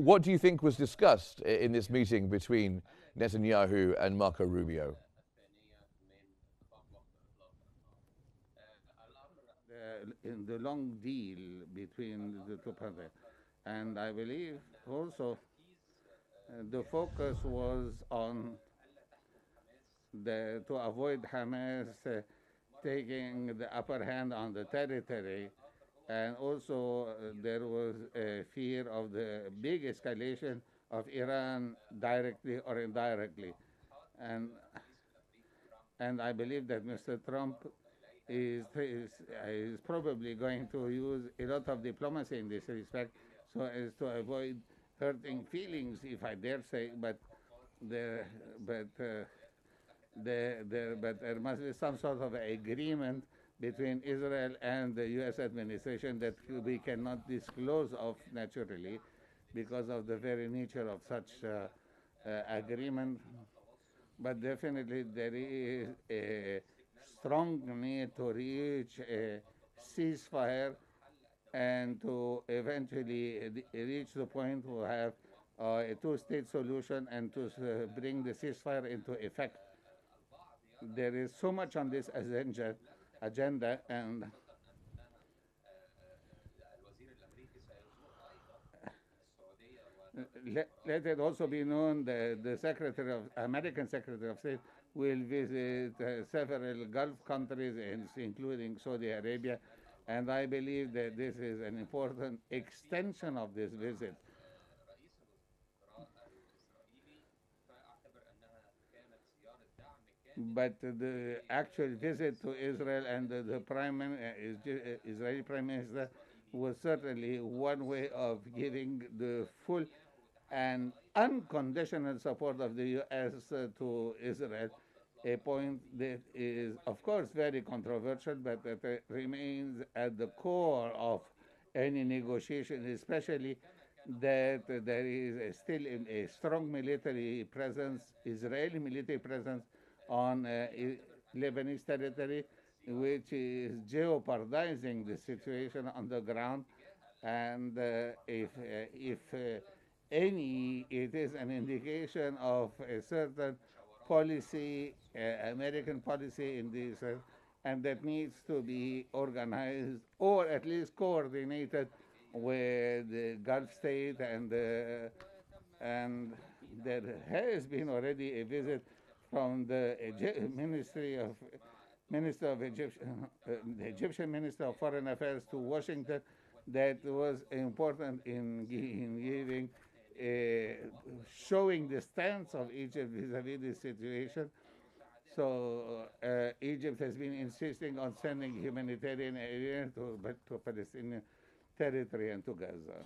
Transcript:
What do you think was discussed in this meeting between Netanyahu and Marco Rubio? In the long deal between the two parties. And I believe also the focus was on to avoid Hamas taking the upper hand on the territory. And also there was a fear of the big escalation of Iran directly or indirectly. And, and I believe that Mr. Trump is probably going to use a lot of diplomacy in this respect so as to avoid hurting feelings, if I dare say, but there, but, but there must be some sort of agreement between Israel and the U.S. administration that we cannot disclose of naturally because of the very nature of such agreement. But definitely there is a strong need to reach a ceasefire and to eventually reach the point to have a two-state solution and to bring the ceasefire into effect. There is so much on this agenda and let it also be known that the American Secretary of State will visit several Gulf countries, including Saudi Arabia, and I believe that this is an important extension of this visit. But the actual visit to Israel and the Israeli Prime Minister was certainly one way of giving the full and unconditional support of the U.S. To Israel, a point that is, of course, very controversial, but that remains at the core of any negotiation, especially that there is still a strong military presence, Israeli military presence on Lebanese territory, which is jeopardizing the situation on the ground. And if any, it is an indication of a certain policy, American policy in this, and that needs to be organized or at least coordinated with the Gulf state, and there has been already a visit from the the Egyptian Minister of Foreign Affairs to Washington that was important in giving, showing the stance of Egypt vis-a-vis this situation. So Egypt has been insisting on sending humanitarian aid to Palestinian territory and to Gaza.